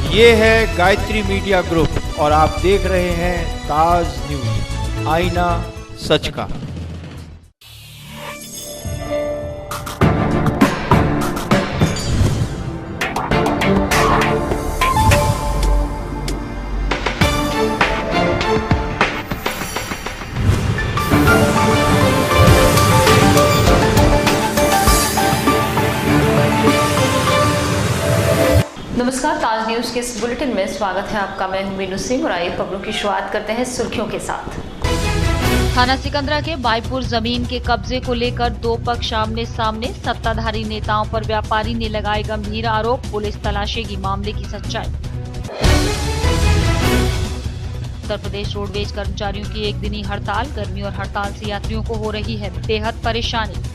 ये है Gayatri media group और आप देख रहे हैं ताज न्यूज, आईना सच का। नमस्कार, ताज न्यूज के इस बुलेटिन में स्वागत है आपका। मैं हूं मीनू सिंह और आइए खबरों की शुरुआत करते हैं सुर्खियों के साथ। थाना सिकंदरा के बाईपुर जमीन के कब्जे को लेकर दो पक्ष आमने सामने। सत्ताधारी नेताओं पर व्यापारी ने लगाए गंभीर आरोप, पुलिस तलाशेगी मामले की सच्चाई। उत्तर प्रदेश रोडवेज कर्मचारियों की एक दिनी हड़ताल, गर्मी और हड़ताल से यात्रियों को हो रही है बेहद परेशानी।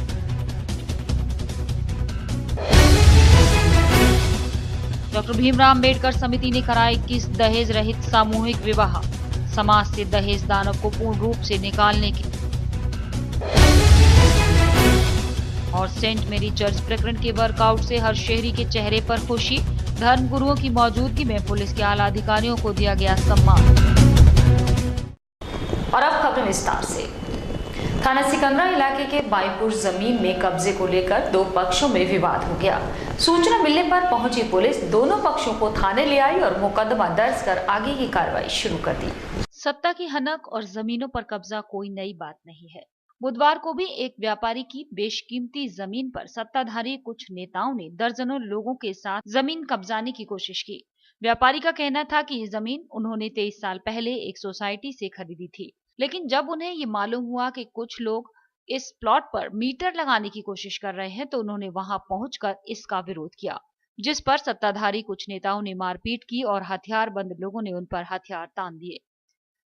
डॉक्टर भीमराव अम्बेडकर समिति ने कराया 21 दहेज रहित सामूहिक विवाह, समाज से दहेज दानव को पूर्ण रूप से निकालने की। और सेंट मेरी चर्च प्रकरण के वर्कआउट से हर शहरी के चेहरे पर खुशी, धर्म गुरुओं की मौजूदगी में पुलिस के आला अधिकारियों को दिया गया सम्मान। और अब खबरें विस्तार से। थाना सिकंदरा इलाके के बाईपुर जमीन में कब्जे को लेकर दो पक्षों में विवाद हो गया। सूचना मिलने पर पहुंची पुलिस दोनों पक्षों को थाने ले आई और मुकदमा दर्ज कर आगे की कार्रवाई शुरू कर दी। सत्ता की हनक और जमीनों पर कब्जा कोई नई बात नहीं है। बुधवार को भी एक व्यापारी की बेशकीमती जमीन पर सत्ताधारी कुछ नेताओं ने दर्जनों लोगों के साथ जमीन कब्जाने की कोशिश की। व्यापारी का कहना था कि ये जमीन उन्होंने 23 साल पहले एक सोसाइटी से खरीदी थी, लेकिन जब उन्हें ये मालूम हुआ कि कुछ लोग इस प्लॉट पर मीटर लगाने की कोशिश कर रहे हैं तो उन्होंने वहां पहुंचकर इसका विरोध किया, जिस पर सत्ताधारी कुछ नेताओं ने मारपीट की और हथियारबंद लोगों ने उन पर हथियार तान दिए।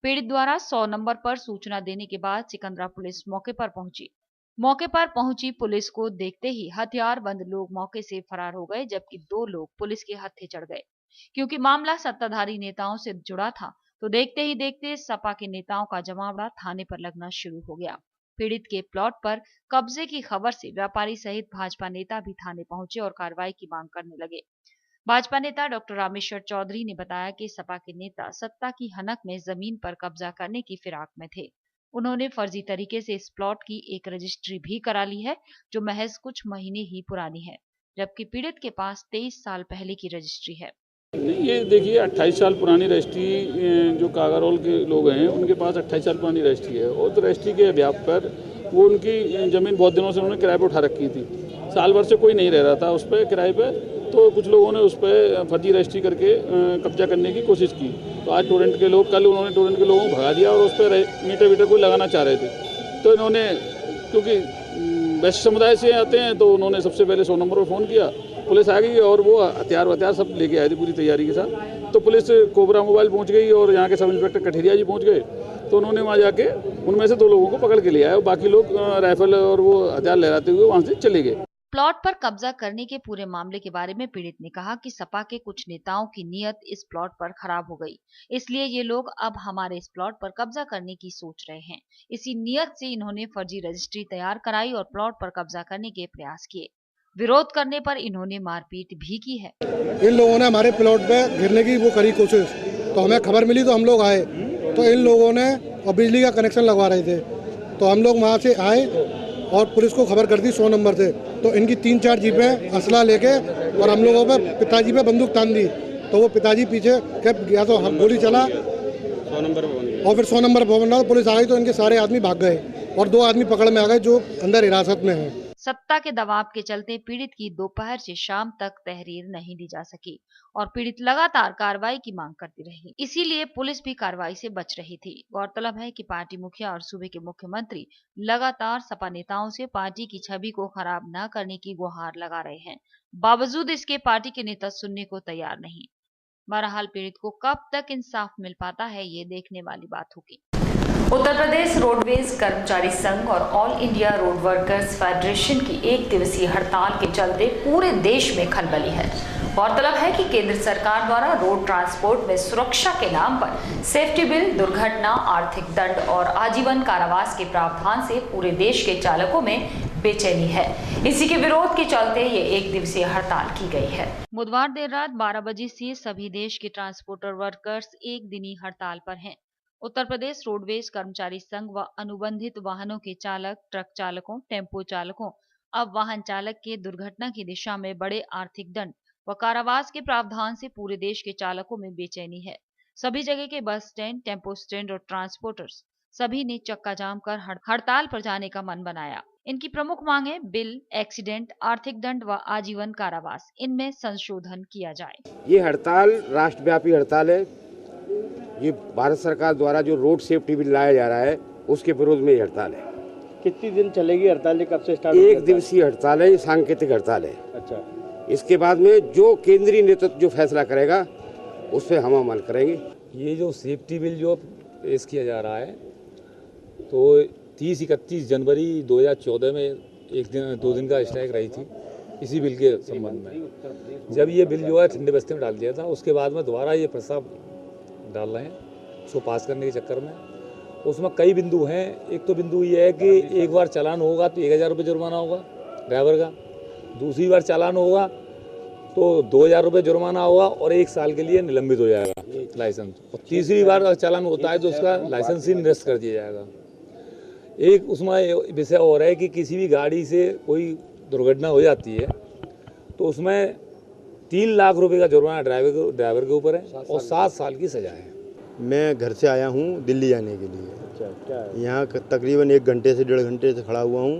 पीड़ित द्वारा 100 नंबर पर सूचना देने के बाद सिकंदरा पुलिस मौके पर पहुंची। मौके पर पहुंची पुलिस को देखते ही हथियारबंद लोग मौके से फरार हो गए, जबकि 2 लोग पुलिस के हत्थे चढ़ गए। क्योंकि मामला सत्ताधारी नेताओं से जुड़ा था तो देखते ही देखते सपा के नेताओं का जमावड़ा थाने पर लगना शुरू हो गया। पीड़ित के प्लॉट पर कब्जे की खबर से व्यापारी सहित भाजपा नेता भी थाने पहुंचे और कार्रवाई की मांग करने लगे। भाजपा नेता डॉक्टर रामेश्वर चौधरी ने बताया कि सपा के नेता सत्ता की हनक में जमीन पर कब्जा करने की फिराक में थे। उन्होंने फर्जी तरीके से इस प्लॉट की एक रजिस्ट्री भी करा ली है, जो महज कुछ महीने ही पुरानी है, जबकि पीड़ित के पास 23 साल पहले की रजिस्ट्री है। ये देखिए 28 साल पुरानी रजिस्ट्री, जो कागारोल के लोग हैं उनके पास 28 साल पुरानी रजिस्ट्री है। और तो रजिस्ट्री के अभ्याप पर वो उनकी ज़मीन बहुत दिनों से उन्होंने किराए पर उठा रखी थी। साल भर से कोई नहीं रह रहा था उस पर किराए पे, तो कुछ लोगों ने उस पर फर्जी रजिस्ट्री करके कब्जा करने की कोशिश की। तो आज टोरेंट के लोग, कल उन्होंने टोरेंट के लोगों को भगा दिया और उस पर मीटर कोई लगाना चाह रहे थे। तो इन्होंने, क्योंकि वैश्य समुदाय से आते हैं, तो उन्होंने सबसे पहले 100 नंबर पर फ़ोन किया। पुलिस आ गई और वो हथियार सब लेके आए थे पूरी तैयारी के साथ। तो पुलिस कोबरा मोबाइल पहुंच गई और यहाँ के सब इंस्पेक्टर कठेरिया जी पहुंच गए। तो उन्होंने वहाँ जाके उनमें से 2 लोगों को पकड़ के ले आए और बाकी लोग राइफल और वो हथियार लहराते हुए वहाँ से चले गए। प्लॉट पर कब्जा करने के पूरे मामले के बारे में पीड़ित ने कहा कि सपा के कुछ नेताओं की नीयत इस प्लॉट पर खराब हो गई, इसलिए ये लोग अब हमारे इस प्लॉट पर कब्जा करने की सोच रहे हैं। इसी नीयत से इन्होंने फर्जी रजिस्ट्री तैयार कराई और प्लॉट पर कब्जा करने के प्रयास किए। विरोध करने पर इन्होंने मारपीट भी की है। इन लोगों ने हमारे प्लॉट पे गिरने की वो करी कोशिश, तो हमें खबर मिली तो हम लोग आए। तो इन लोगों ने और बिजली का कनेक्शन लगवा रहे थे, तो हम लोग वहाँ से आए और पुलिस को खबर कर दी 100 नंबर से। तो इनकी 3-4 जीपें असला लेके और हम लोगों पे पिताजी पे बंदूक तान दी। तो वो पिताजी पीछे गया तो हम गोली चला 100 नंबर और फिर 100 नंबर भवन, पुलिस आ गई तो इनके सारे आदमी भाग गए और 2 आदमी पकड़ में आ गए जो अंदर हिरासत में है। सत्ता के दबाव के चलते पीड़ित की दोपहर से शाम तक तहरीर नहीं दी जा सकी और पीड़ित लगातार कार्रवाई की मांग करती रही, इसीलिए पुलिस भी कार्रवाई से बच रही थी। गौरतलब है कि पार्टी मुखिया और सूबे के मुख्यमंत्री लगातार सपा नेताओं से पार्टी की छवि को खराब न करने की गुहार लगा रहे हैं। बावजूद इसके पार्टी के नेता सुनने को तैयार नहीं। बहरहाल पीड़ित को कब तक इंसाफ मिल पाता है, ये देखने वाली बात होगी। उत्तर प्रदेश रोडवेज कर्मचारी संघ और all India road workers federation की 1 दिवसीय हड़ताल के चलते पूरे देश में खलबली है। गौरतलब है कि केंद्र सरकार द्वारा रोड ट्रांसपोर्ट में सुरक्षा के नाम पर सेफ्टी बिल, दुर्घटना, आर्थिक दंड और आजीवन कारावास के प्रावधान से पूरे देश के चालकों में बेचैनी है। इसी के विरोध के चलते ये 1 दिवसीय हड़ताल की गई है। बुधवार देर रात 12 बजे से सभी देश के ट्रांसपोर्टर वर्कर्स 1 दिनी हड़ताल पर हैं। उत्तर प्रदेश रोडवेज कर्मचारी संघ व अनुबंधित वाहनों के चालक, ट्रक चालकों, टेम्पो चालकों अब वाहन चालक के दुर्घटना की दिशा में बड़े आर्थिक दंड व कारावास के प्रावधान से पूरे देश के चालकों में बेचैनी है। सभी जगह के बस स्टैंड, टेम्पो स्टैंड और ट्रांसपोर्टर्स सभी ने चक्का जाम कर हड़ताल पर जाने का मन बनाया। इनकी प्रमुख मांग है बिल, एक्सीडेंट, आर्थिक दंड व आजीवन कारावास, इनमें संशोधन किया जाए। ये हड़ताल राष्ट्रव्यापी हड़ताल है। ये भारत सरकार द्वारा जो रोड सेफ्टी बिल लाया जा रहा है उसके विरोध में ये हड़ताल है। कितनी दिन चलेगी हड़ताल? कब से स्टार्ट? 1 दिवसीय हड़ताल है, ये सांकेतिक हड़ताल है। अच्छा, इसके बाद में जो केंद्रीय नेतृत्व जो फैसला करेगा उस पर हम अमल करेंगे। ये जो सेफ्टी बिल जो पेश किया जा रहा है तो 30-31 जनवरी 2014 में 2 दिन का स्ट्राइक रही थी इसी बिल के संबंध में। जब ये बिल जो है ठंडे बस्ते में डाल दिया था, उसके बाद में दोबारा ये प्रस्ताव डाल रहे हैं उसको पास करने के चक्कर में। उसमें कई बिंदु हैं। एक तो बिंदु ये है कि एक बार चालान होगा तो 1000 रुपये जुर्माना होगा ड्राइवर का, दूसरी बार चालान होगा तो 2000 रुपये जुर्माना होगा और 1 साल के लिए निलंबित हो जाएगा लाइसेंस, और तीसरी बार अगर चालान होता है तो उसका लाइसेंस ही निरस्त कर दिया जाएगा। एक उसमें विषय और है कि किसी भी गाड़ी से कोई दुर्घटना हो जाती है तो उसमें 3 लाख रुपए का जुर्माना ड्राइवर के ऊपर है और 7 साल की सजा है। मैं घर से आया हूँ दिल्ली जाने के लिए। अच्छा, क्या है? यहाँ तकरीबन 1 घंटे से 1.5 घंटे से खड़ा हुआ हूँ।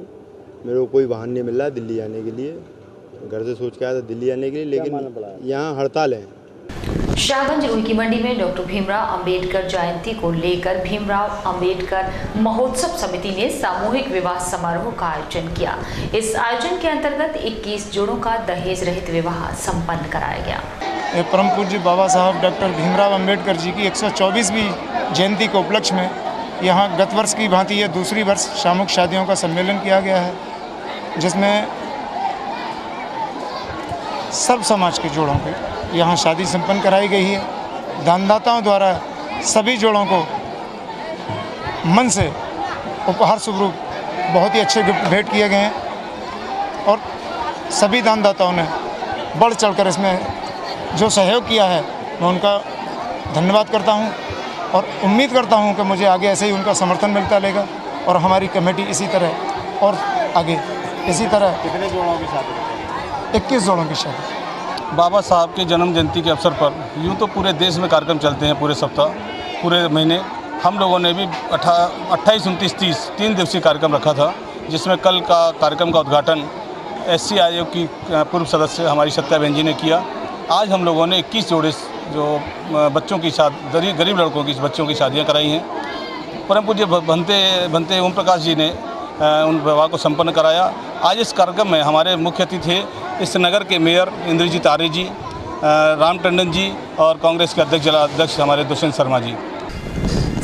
मेरे को कोई वाहन नहीं मिल रहा दिल्ली जाने के लिए। घर से सोच के आया था दिल्ली जाने के लिए, लेकिन यहाँ हड़ताल है। शाहगंज रुई की मंडी में डॉक्टर भीमराव अंबेडकर जयंती को लेकर भीमराव अंबेडकर महोत्सव समिति ने सामूहिक विवाह समारोह का आयोजन किया। इस आयोजन के अंतर्गत 21 जोड़ों का दहेज रहित विवाह संपन्न कराया गया। परम पूज्य बाबा साहब डॉक्टर भीमराव अंबेडकर जी की 124वीं जयंती के उपलक्ष्य में यहाँ गत वर्ष की भांति ये दूसरी वर्ष सामूहिक शादियों का सम्मेलन किया गया है, जिसमें सब समाज के जोड़ों की यहाँ शादी संपन्न कराई गई है। दानदाताओं द्वारा सभी जोड़ों को मन से उपहार स्वरूप बहुत ही अच्छे गिफ्ट भेंट किए गए हैं और सभी दानदाताओं ने बढ़ चढ़कर इसमें जो सहयोग किया है मैं उनका धन्यवाद करता हूं और उम्मीद करता हूं कि मुझे आगे ऐसे ही उनका समर्थन मिलता रहेगा और हमारी कमेटी इसी तरह और आगे इसी तरह। कितने जोड़ों की शादी? 21 जोड़ों की शादी। बाबा साहब के जन्म जयंती के अवसर पर यूँ तो पूरे देश में कार्यक्रम चलते हैं, पूरे सप्ताह, पूरे महीने। हम लोगों ने भी 28, 29, 30 3 दिवसीय कार्यक्रम रखा था, जिसमें कल का कार्यक्रम का उद्घाटन SC आयोग की पूर्व सदस्य हमारी सत्या बहन जी ने किया। आज हम लोगों ने 21 जोड़े जो बच्चों की गरीब लड़कों की बच्चों की शादियाँ कराई हैं। परम पूज्य भंते ओम प्रकाश जी ने उन विवाह को संपन्न कराया। आज इस कार्यक्रम में हमारे मुख्य अतिथि थे इस नगर के मेयर इंद्रजीत आर्य जी, राम टंडन जी और कांग्रेस के अध्यक्ष जिला अध्यक्ष हमारे Dushyant Sharma ji.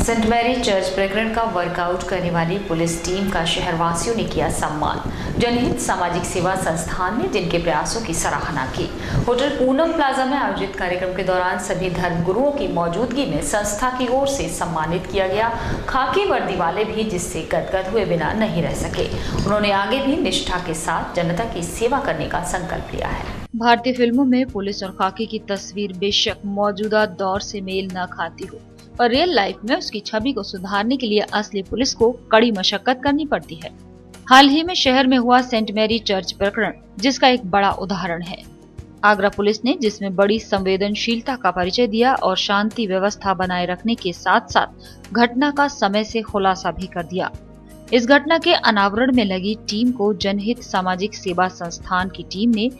Saint Mary church प्रकरण का वर्कआउट करने वाली पुलिस टीम का शहरवासियों ने किया सम्मान। जनहित सामाजिक सेवा संस्थान ने जिनके प्रयासों की सराहना की। होटल पूनम प्लाजा में आयोजित कार्यक्रम के दौरान सभी धर्मगुरुओं की मौजूदगी में संस्था की ओर से सम्मानित किया गया। खाकी वर्दी वाले भी जिससे गदगद हुए बिना नहीं रह सके। उन्होंने आगे भी निष्ठा के साथ जनता की सेवा करने का संकल्प लिया है। भारतीय फिल्मों में पुलिस और खाकी की तस्वीर बेशक मौजूदा दौर से मेल न खाती हो, पर रियल लाइफ में उसकी छवि को सुधारने के लिए असली पुलिस को कड़ी मशक्कत करनी पड़ती है। हाल ही में शहर में हुआ सेंट मैरी चर्च प्रकरण जिसका एक बड़ा उदाहरण है। आगरा पुलिस ने जिसमें बड़ी संवेदनशीलता का परिचय दिया और शांति व्यवस्था बनाए रखने के साथ साथ घटना का समय से खुलासा भी कर दिया। इस घटना के अनावरण में लगी टीम को जनहित सामाजिक सेवा संस्थान की टीम ने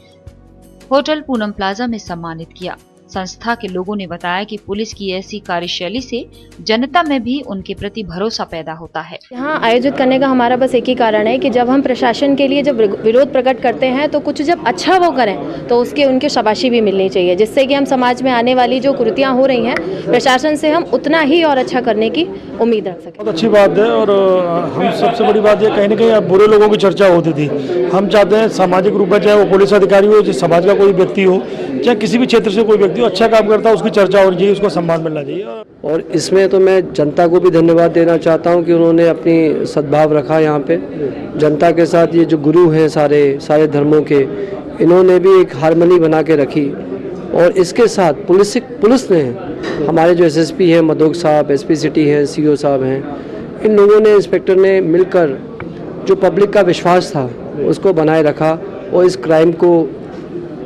होटल पूनम प्लाजा में सम्मानित किया। संस्था के लोगों ने बताया कि पुलिस की ऐसी कार्यशैली से जनता में भी उनके प्रति भरोसा पैदा होता है। यहाँ आयोजित करने का हमारा बस एक ही कारण है कि जब हम प्रशासन के लिए जब विरोध प्रकट करते हैं तो कुछ जब अच्छा वो करें तो उसके उनके शाबाशी भी मिलनी चाहिए, जिससे कि हम समाज में आने वाली जो कुरीतियाँ हो रही हैं प्रशासन से हम उतना ही और अच्छा करने की उम्मीद रख सकें। बहुत अच्छी बात है और हम सबसे बड़ी बात है कहीं ना कहीं बुरे लोगों की चर्चा होती थी। हम चाहते हैं सामाजिक रूप में, चाहे वो पुलिस अधिकारी हो, चाहे समाज का कोई व्यक्ति हो, चाहे किसी भी क्षेत्र से कोई व्यक्ति जो अच्छा काम करता है उसकी चर्चा होनी चाहिए, उसको सम्मान मिलना चाहिए। और इसमें तो मैं जनता को भी धन्यवाद देना चाहता हूं कि उन्होंने अपनी सद्भाव रखा यहाँ पे जनता के साथ। ये जो गुरु हैं सारे धर्मों के, इन्होंने भी एक हारमोनी बना के रखी। और इसके साथ पुलिस ने, हमारे जो एसएसपी हैं मधोक साहब, एसपी सिटी हैं, सीओ साहब हैं, इन लोगों ने, इंस्पेक्टर ने मिलकर जो पब्लिक का विश्वास था उसको बनाए रखा और इस क्राइम को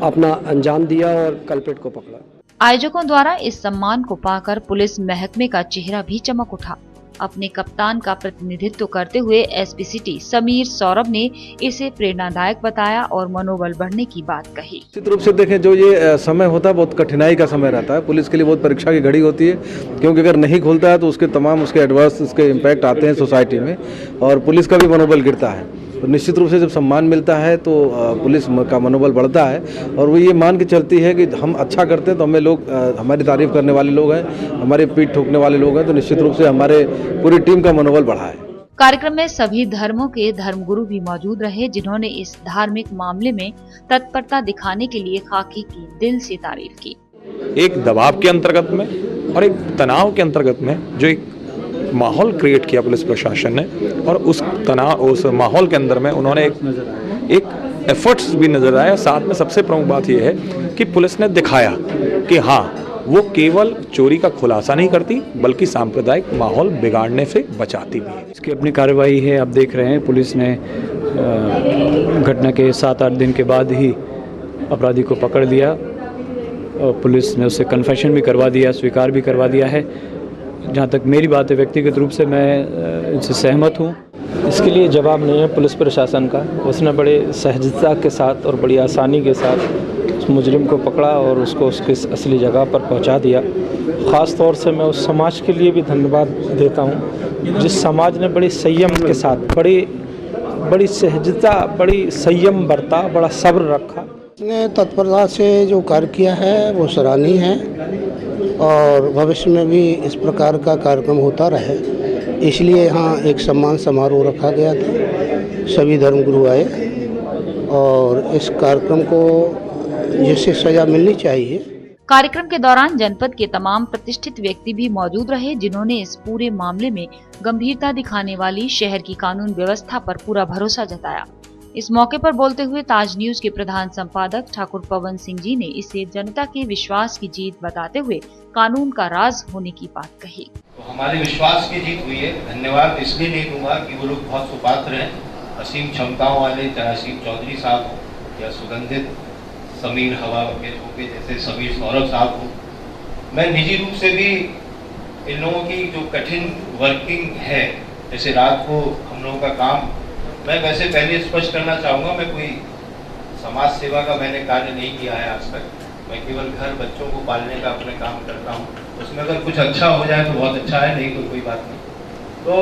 अपना अंजाम दिया और कल्प्रिट को पकड़ा। आयोजकों द्वारा इस सम्मान को पाकर पुलिस महकमे का चेहरा भी चमक उठा। अपने कप्तान का प्रतिनिधित्व करते हुए एसपी सिटी समीर सौरभ ने इसे प्रेरणादायक बताया और मनोबल बढ़ने की बात कही। निश्चित रूप से देखें, जो ये समय होता है बहुत कठिनाई का समय रहता है, पुलिस के लिए बहुत परीक्षा की घड़ी होती है, क्योंकि अगर नहीं खुलता है तो उसके तमाम उसके एडवर्स उसके इम्पैक्ट आते हैं सोसाइटी में और पुलिस का भी मनोबल गिरता है। तो निश्चित रूप से जब सम्मान मिलता है तो पुलिस का मनोबल बढ़ता है और वो ये मान के चलती है कि हम अच्छा करते हैं तो हमें लोग, हमारी तारीफ करने वाले लोग हैं, हमारे पीठ ठोकने वाले लोग हैं, तो निश्चित रूप से हमारे पूरी टीम का मनोबल बढ़ा है। कार्यक्रम में सभी धर्मों के धर्मगुरु भी मौजूद रहे, जिन्होंने इस धार्मिक मामले में तत्परता दिखाने के लिए खाकी की दिल से तारीफ की। एक दबाव के अंतर्गत में और एक तनाव के अंतर्गत में जो एक माहौल क्रिएट किया पुलिस प्रशासन ने, और उस माहौल के अंदर में उन्होंने एक एफर्ट्स भी नजर आया। साथ में सबसे प्रमुख बात यह है कि पुलिस ने दिखाया कि हाँ, वो केवल चोरी का खुलासा नहीं करती बल्कि सांप्रदायिक माहौल बिगाड़ने से बचाती भी है। इसकी अपनी कार्रवाई है, आप देख रहे हैं पुलिस ने घटना के 7-8 दिन के बाद ही अपराधी को पकड़ लिया और पुलिस ने उससे कन्फेशन भी करवा दिया, स्वीकार भी करवा दिया है। जहाँ तक मेरी बात है, व्यक्तिगत रूप से मैं इनसे सहमत हूँ। इसके लिए जवाब नहीं है पुलिस प्रशासन का, उसने बड़े सहजता के साथ और बड़ी आसानी के साथ उस मुजरिम को पकड़ा और उसको उसकी असली जगह पर पहुंचा दिया। ख़ास तौर से मैं उस समाज के लिए भी धन्यवाद देता हूं जिस समाज ने बड़ी संयम के साथ, बड़ी सहजता, बड़ी संयम बरता, बड़ा सब्र रखा। इसने तत्परता से जो कार्य किया है वो सराहनीय है और भविष्य में भी इस प्रकार का कार्यक्रम होता रहे, इसलिए यहाँ एक सम्मान समारोह रखा गया था। सभी धर्मगुरु आए और इस कार्यक्रम को जिससे सजा मिलनी चाहिए। कार्यक्रम के दौरान जनपद के तमाम प्रतिष्ठित व्यक्ति भी मौजूद रहे, जिन्होंने इस पूरे मामले में गंभीरता दिखाने वाली शहर की कानून व्यवस्था पर पूरा भरोसा जताया। इस मौके पर बोलते हुए ताज न्यूज के प्रधान संपादक ठाकुर पवन सिंह जी ने इसे जनता के विश्वास की जीत बताते हुए कानून का राज होने की बात कही। तो हमारे विश्वास की जीत हुई है। धन्यवाद इसलिए नहीं दूंगा कि वो लोग बहुत सुपात्र हैं, असीम क्षमताओं वाले, चाहे असीम चौधरी साहब हो या सुगंधित समीर हवा के जैसे समीर सौरभ साहब हो। मैं निजी रूप से भी इन लोगों की जो कठिन वर्किंग है, जैसे रात को हम लोगों का काम, मैं वैसे पहले स्पष्ट करना चाहूँगा, मैं कोई समाज सेवा का मैंने कार्य नहीं किया है आज तक। मैं केवल घर बच्चों को पालने का अपने काम करता हूँ। उसमें अगर कुछ अच्छा हो जाए तो बहुत अच्छा है, नहीं तो कोई बात नहीं। तो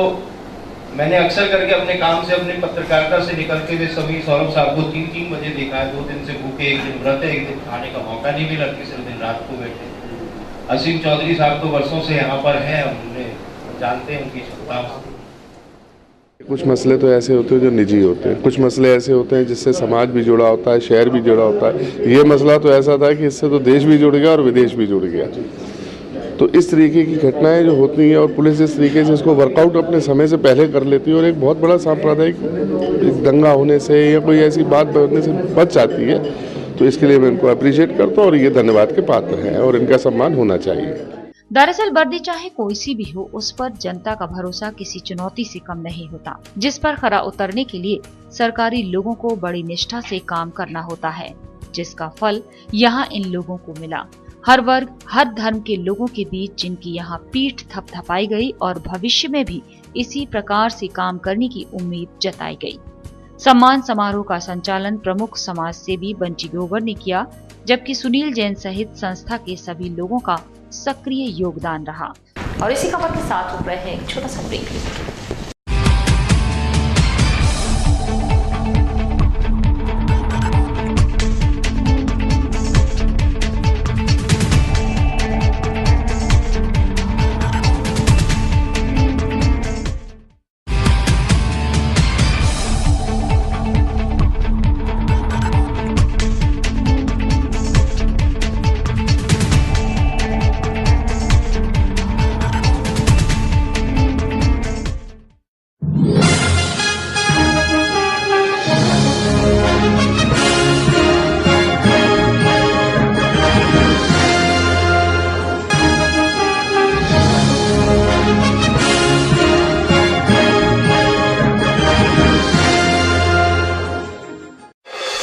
मैंने अक्सर करके अपने काम से, अपने पत्रकारिता से निकलते हुए सभी सौरभ साहब को 3-3 बजे देखा है। 2 दिन से भूखे, 1 दिन व्रत है, 1 दिन खाने का मौका नहीं मिला, तीसरे दिन रात को बैठे। असीम चौधरी साहब तो वर्षों से यहाँ पर हैं, हमने जानते हैं उनकी क्षमता। कुछ मसले तो ऐसे होते हैं जो निजी होते हैं, कुछ मसले ऐसे होते हैं जिससे समाज भी जुड़ा होता है, शहर भी जुड़ा होता है। ये मसला तो ऐसा था कि इससे तो देश भी जुड़ गया और विदेश भी जुड़ गया। तो इस तरीके की घटनाएं जो होती हैं और पुलिस इस तरीके से इसको वर्कआउट अपने समय से पहले कर लेती है और एक बहुत बड़ा सांप्रदायिक दंगा होने से या कोई ऐसी बात होने से बच जाती है, तो इसके लिए मैं इनको अप्रिशिएट करता हूँ और ये धन्यवाद के पात्र हैं और इनका सम्मान होना चाहिए। दरअसल वर्दी चाहे कोई सी भी हो, उस पर जनता का भरोसा किसी चुनौती से कम नहीं होता, जिस पर खरा उतरने के लिए सरकारी लोगों को बड़ी निष्ठा से काम करना होता है, जिसका फल यहाँ इन लोगों को मिला। हर वर्ग, हर धर्म के लोगों के बीच जिनकी यहाँ पीठ थपथपाई गई और भविष्य में भी इसी प्रकार से काम करने की उम्मीद जताई गई। सम्मान समारोह का संचालन प्रमुख समाज सेवी बंची ग्रोवर ने किया, जबकि सुनील जैन सहित संस्था के सभी लोगों का सक्रिय योगदान रहा। और इसी खबर के साथ रुक रहे हैं एक छोटा सा ब्रेक।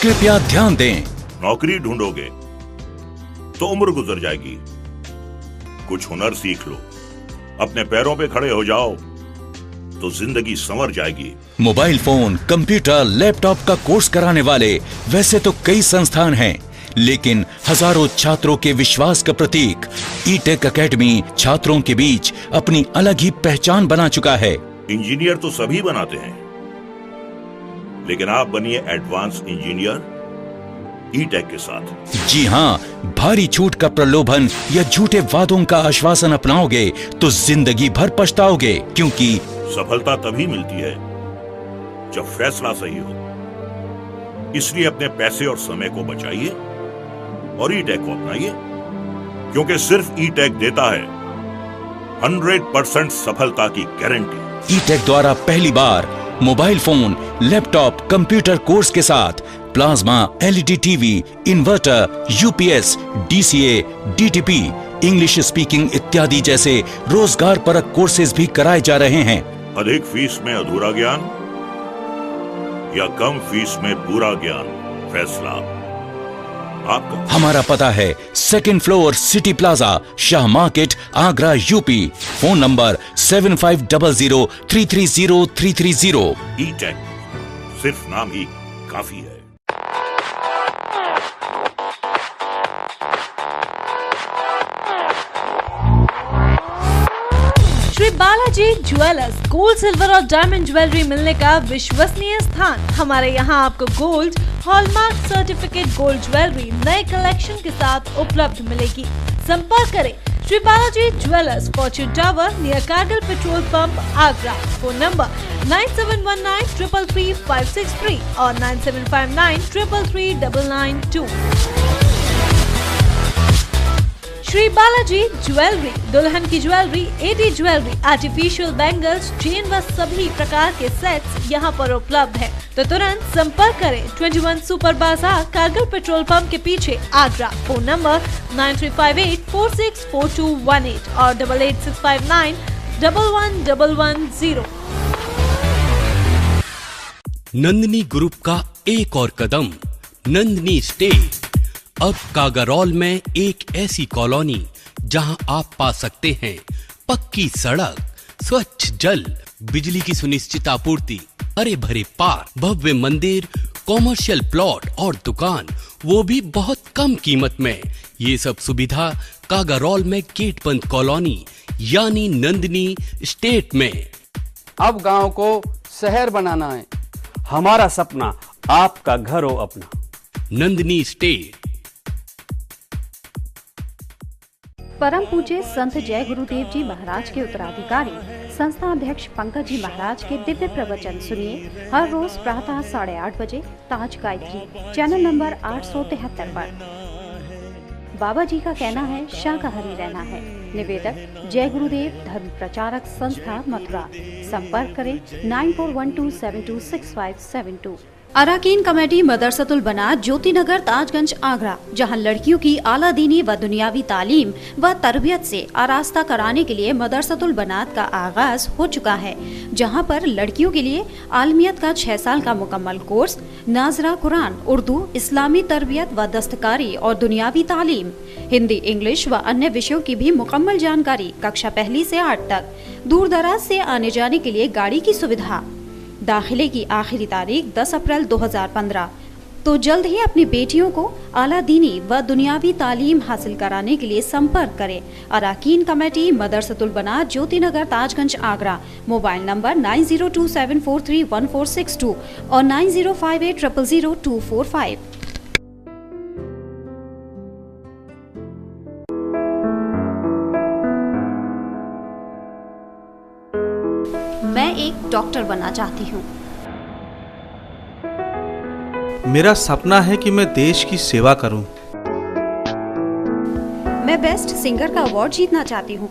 कृपया ध्यान दें। नौकरी ढूंढोगे तो उम्र गुजर जाएगी, कुछ हुनर सीख लो, अपने पैरों पे खड़े हो जाओ तो जिंदगी संवर जाएगी। मोबाइल फोन, कंप्यूटर, लैपटॉप का कोर्स कराने वाले वैसे तो कई संस्थान हैं, लेकिन हजारों छात्रों के विश्वास का प्रतीक ई-टेक एकेडमी छात्रों के बीच अपनी अलग ही पहचान बना चुका है। इंजीनियर तो सभी बनाते हैं, लेकिन आप बनिए एडवांस इंजीनियर ई-टेक के साथ। जी हाँ, भारी छूट का प्रलोभन या झूठे वादों का आश्वासन अपनाओगे तो जिंदगी भर पछताओगे, क्योंकि सफलता तभी मिलती है जब फैसला सही हो। इसलिए अपने पैसे और समय को बचाइए और ई-टेक को अपनाइए, क्योंकि सिर्फ ई-टेक देता है 100% सफलता की गारंटी। ई-टेक द्वारा पहली बार mobile phone, laptop, computer course के साथ plasma, LED TV, inverter, UPS, DCA, DTP, English speaking इत्यादि जैसे रोजगार परक कोर्सेज भी कराए जा रहे हैं। अधिक फीस में अधूरा ज्ञान या कम फीस में पूरा ज्ञान, फैसला आपका। हमारा पता है 2nd floor, city plaza, Shah market, Agra, UP. Phone number 7500330330। E-Tech सिर्फ नाम ही काफी है। Shri Balaji jewellers, gold, silver और डायमंड ज्वेलरी मिलने का विश्वसनीय स्थान। हमारे यहाँ आपको gold, hallmark certificate gold jewellery नए कलेक्शन के साथ उपलब्ध मिलेगी। संपर्क करें Shri Balaji jewellers, Fortune tower, near Kargil petrol pump, Agra. Phone number 9719333563 और 9759333992। श्री बालाजी ज्वेलरी, दुल्हन की jewellery, AD jewellery, artificial bangles, chain व सभी प्रकार के सेट्स यहाँ पर उपलब्ध है, तो तुरंत संपर्क करें 21 सुपर बाजार, कारगिल पेट्रोल पंप के पीछे, आगरा। फोन नंबर 9358464218 और 8865911110। नंदिनी ग्रुप का एक और कदम, नंदिनी स्टेट। अब कागारौल में एक ऐसी कॉलोनी जहां आप पा सकते हैं पक्की सड़क, स्वच्छ जल, बिजली की सुनिश्चित आपूर्ति, हरे भरे पार्क, भव्य मंदिर, कॉमर्शियल प्लॉट और दुकान, वो भी बहुत कम कीमत में। ये सब सुविधा कागारौल में गेट बंद कॉलोनी यानी नंदिनी स्टेट में। अब गांव को शहर बनाना है, हमारा सपना आपका घर हो अपना। नंदिनी स्टेट। परम पूज्य संत जय गुरुदेव जी महाराज के उत्तराधिकारी संस्था अध्यक्ष पंकज जी महाराज के दिव्य प्रवचन सुनिए हर रोज प्रातः 8:30 बजे ताज गायत्री चैनल नंबर 873 पर। बाबा जी का कहना है शाकाहारी रहना है। निवेदक जय गुरुदेव धर्म प्रचारक संस्था मथुरा। संपर्क करें 9412726572। अराकीन कमेटी मदरसतुल बनात ज्योतिनगर ताजगंज आगरा, जहां लड़कियों की आला दीनी व दुनियावी तालीम व तरबियत से आरास्ता कराने के लिए मदरसतुल बनात का आगाज हो चुका है, जहां पर लड़कियों के लिए आलमियत का 6 साल का मुकम्मल कोर्स, नाजरा कुरान, उर्दू, इस्लामी तरबियत व दस्तकारी और दुनियावी तालीम, हिंदी, इंग्लिश व अन्य विषयों की भी मुकम्मल जानकारी, कक्षा 1 से 8 तक, दूर दराज से आने जाने के लिए गाड़ी की सुविधा। दाखिले की आखिरी तारीख 10 अप्रैल 2015। तो जल्द ही अपनी बेटियों को आला दीनी व दुनियावी तालीम हासिल कराने के लिए संपर्क करें। अराकीन कमेटी मदरसतुल बनात ज्योतिनगर ताजगंज आगरा। मोबाइल नंबर 9027431462 और 9058000245। मैं एक डॉक्टर बनना चाहती हूँ। मेरा सपना है कि मैं देश की सेवा करूं। मैं बेस्ट सिंगर का अवार्ड जीतना चाहती हूँ।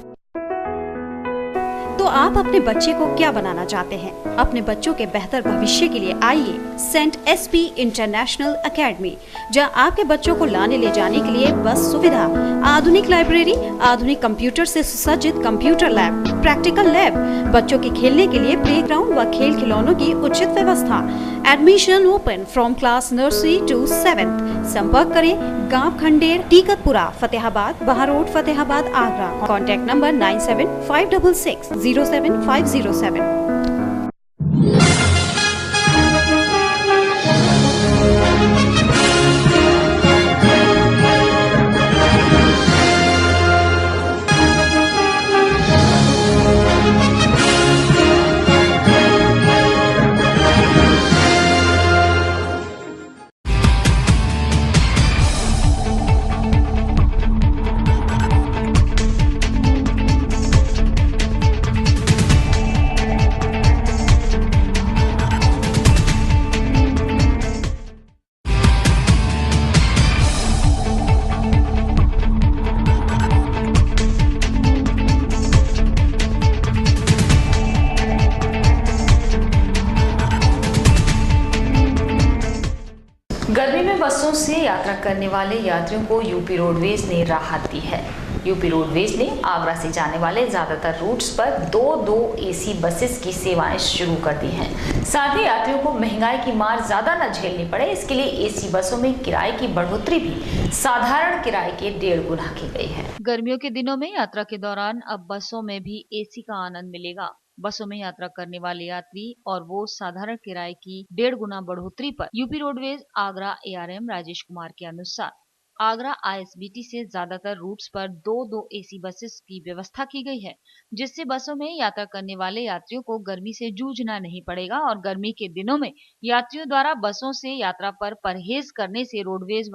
तो आप अपने बच्चे को क्या बनाना चाहते हैं? अपने बच्चों के बेहतर भविष्य के लिए आइए सेंट एसपी इंटरनेशनल एकेडमी, जहां आपके बच्चों को लाने ले जाने के लिए बस सुविधा, आधुनिक लाइब्रेरी, आधुनिक कंप्यूटर से सुसज्जित कंप्यूटर लैब, प्रैक्टिकल लैब, बच्चों के खेलने के लिए प्लेग्राउंड व खेल खिलौनों की उचित व्यवस्था। Admission open from class nursery to 7th। संपर्क करें गांव खंडेर, टीकतपुरा, फतेहाबाद, बहारोड, फतेहाबाद, आगरा। Contact number 9756607507। गर्मी में बसों से यात्रा करने वाले यात्रियों को यूपी रोडवेज ने राहत दी है। यूपी रोडवेज ने आगरा से जाने वाले ज्यादातर रूट्स पर दो एसी बसेस की सेवाएं शुरू कर दी हैं। साथ ही यात्रियों को महंगाई की मार ज्यादा न झेलनी पड़े, इसके लिए एसी बसों में किराए की बढ़ोतरी भी साधारण किराए के 1.5 गुना की गई है। गर्मियों के दिनों में यात्रा के दौरान अब बसों में भी एसी का आनंद मिलेगा। बसों में यात्रा करने वाले यात्री और वो साधारण किराए की 1.5 गुना बढ़ोतरी पर UP roadways Agra ARM Rajesh Kumar के अनुसार आगरा ISBT से ज्यादातर रूट्स पर दो एसी बसेस की व्यवस्था की गई है, जिससे बसों में यात्रा करने वाले यात्रियों को गर्मी से जूझना नहीं पड़ेगा और गर्मी के दिनों में यात्रियों द्वारा बसों से यात्रा पर परहेज करने से रोडवेज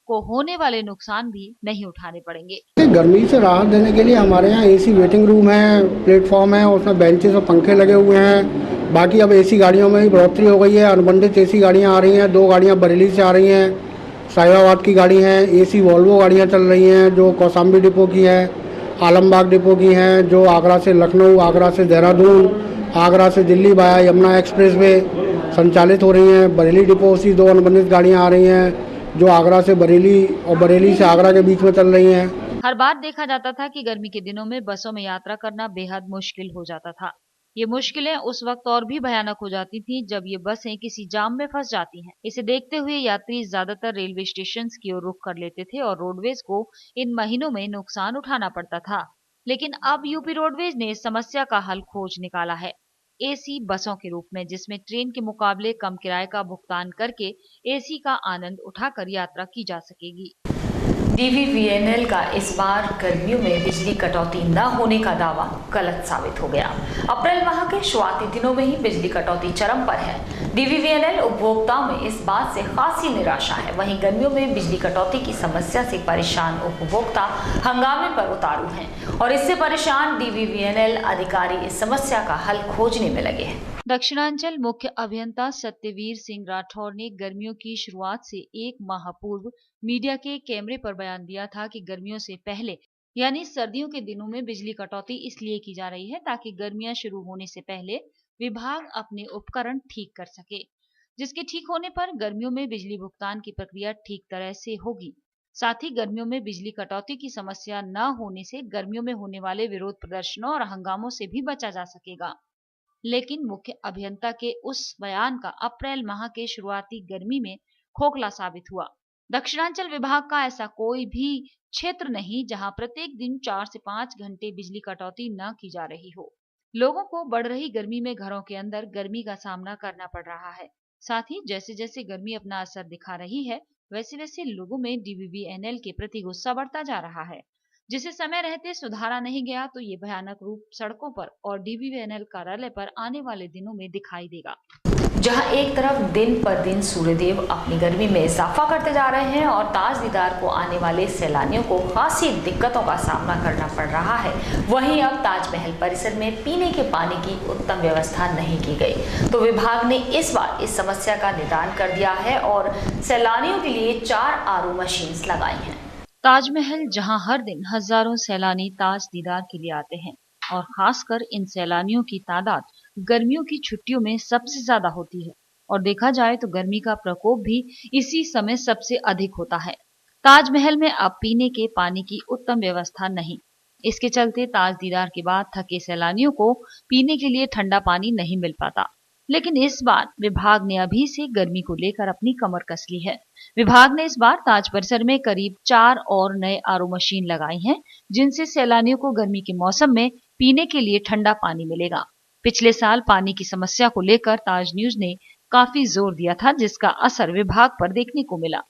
को होने वाले नुकसान भी नहीं उठाने पड़ेंगे। गर्मी से राहत देने के लिए हमारे यहाँ एसी वेटिंग रूम है, प्लेटफॉर्म है, उसमें बेंचेस और पंखे लगे हुए हैं। बाकी अब एसी गाड़ियों में भी बढ़ोतरी हो गई है। अनुबंधित एसी गाड़ियाँ आ रही हैं, 2 गाड़ियाँ बरेली से आ रही हैं, साहिबाबाद की गाड़ी हैं, एसी वॉल्वो गाड़ियाँ चल रही हैं जो कौशाम्बी डिपो की है, आलमबाग डिपो की हैं, जो आगरा से लखनऊ, आगरा से देहरादून, आगरा से Delhi via Yamuna express way संचालित हो रही हैं। बरेली डिपो से 2 अनुबंधित गाड़ियाँ आ रही हैं जो आगरा से बरेली और बरेली से आगरा के बीच में चल रही हैं। हर बार देखा जाता था कि गर्मी के दिनों में बसों में यात्रा करना बेहद मुश्किल हो जाता था। ये मुश्किलें उस वक्त और भी भयानक हो जाती थीं जब ये बसें किसी जाम में फंस जाती हैं। इसे देखते हुए यात्री ज्यादातर रेलवे स्टेशन की ओर रुख कर लेते थे और रोडवेज को इन महीनों में नुकसान उठाना पड़ता था। लेकिन अब यूपी रोडवेज ने इस समस्या का हल खोज निकाला है एसी बसों के रूप में, जिसमें ट्रेन के मुकाबले कम किराए का भुगतान करके एसी का आनंद उठाकर यात्रा की जा सकेगी। DVVNL का इस बार गर्मियों में बिजली कटौती न होने का दावा गलत साबित हो गया। अप्रैल माह के शुरुआती दिनों में ही बिजली कटौती चरम पर है। DVVNL उपभोक्ताओं में इस बात से खासी निराशा है। वहीं गर्मियों में बिजली कटौती की समस्या से परेशान उपभोक्ता हंगामे पर उतारू हैं और इससे परेशान DVVNL अधिकारी इस समस्या का हल खोजने में लगे हैं। दक्षिणांचल मुख्य अभियंता सत्यवीर सिंह राठौर ने गर्मियों की शुरुआत से 1 माह पूर्व मीडिया के कैमरे पर बयान दिया था कि गर्मियों से पहले यानी सर्दियों के दिनों में बिजली कटौती इसलिए की जा रही है ताकि गर्मियां शुरू होने से पहले विभाग अपने उपकरण ठीक कर सके, जिसके ठीक होने पर गर्मियों में बिजली भुगतान की प्रक्रिया ठीक तरह से होगी। साथ ही गर्मियों में बिजली कटौती की समस्या न होने से गर्मियों में होने वाले विरोध प्रदर्शनों और हंगामों से भी बचा जा सकेगा। लेकिन मुख्य अभियंता के उस बयान का अप्रैल माह के शुरुआती गर्मी में खोखला साबित हुआ। दक्षिणांचल विभाग का ऐसा कोई भी क्षेत्र नहीं जहां प्रत्येक दिन 4 से 5 घंटे बिजली कटौती न की जा रही हो। लोगों को बढ़ रही गर्मी में घरों के अंदर गर्मी का सामना करना पड़ रहा है। साथ ही जैसे जैसे गर्मी अपना असर दिखा रही है वैसे वैसे लोगों में DVVNL के प्रति गुस्सा बढ़ता जा रहा है, जिसे समय रहते सुधारा नहीं गया तो ये भयानक रूप सड़कों पर और DVVNL कार्यालय पर आने वाले दिनों में दिखाई देगा। जहां एक तरफ दिन पर दिन सूर्यदेव अपनी गर्मी में इजाफा करते जा रहे हैं और ताज दीदार को आने वाले सैलानियों को खासी दिक्कतों का सामना करना पड़ रहा है, वहीं अब ताजमहल परिसर में पीने के पानी की उत्तम व्यवस्था नहीं की गई। तो विभाग ने इस बार इस समस्या का निदान कर दिया है और सैलानियों के लिए 4 RO मशीन्स लगाई हैं। ताजमहल जहां हर दिन हजारों सैलानी ताज दीदार के लिए आते हैं, और खासकर इन सैलानियों की तादाद गर्मियों की छुट्टियों में सबसे ज्यादा होती है और देखा जाए तो गर्मी का प्रकोप भी इसी समय सबसे अधिक होता है। ताजमहल में अब पीने के पानी की उत्तम व्यवस्था नहीं, इसके चलते ताज दीदार के बाद थके सैलानियों को पीने के लिए ठंडा पानी नहीं मिल पाता। लेकिन इस बार विभाग ने अभी से गर्मी को लेकर अपनी कमर कस ली है। विभाग ने इस बार ताज परिसर में करीब 4 और नए आरओ मशीन लगाई हैं, जिनसे सैलानियों को गर्मी के मौसम में पीने के लिए ठंडा पानी मिलेगा। पिछले साल पानी की समस्या को लेकर ताज न्यूज ने काफी जोर दिया था, जिसका असर विभाग पर देखने को मिला।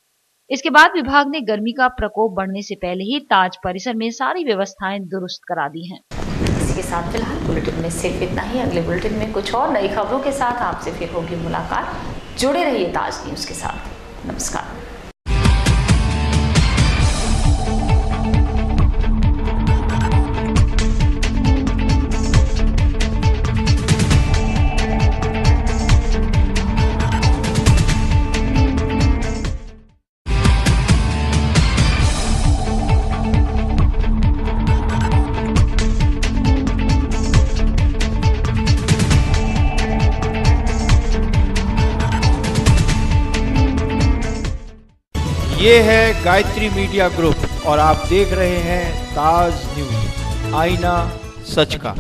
इसके बाद विभाग ने गर्मी का प्रकोप बढ़ने से पहले ही ताज परिसर में सारी व्यवस्थाएं दुरुस्त करा दी हैं। इसी के साथ फिलहाल बुलेटिन में सिर्फ इतना ही। अगले बुलेटिन में कुछ और नई खबरों के साथ आपसे फिर होगी मुलाकात। जुड़े रहिए ताज न्यूज के साथ। नमस्कार। ये है गायत्री मीडिया ग्रुप और आप देख रहे हैं ताज न्यूज, आईना सच का।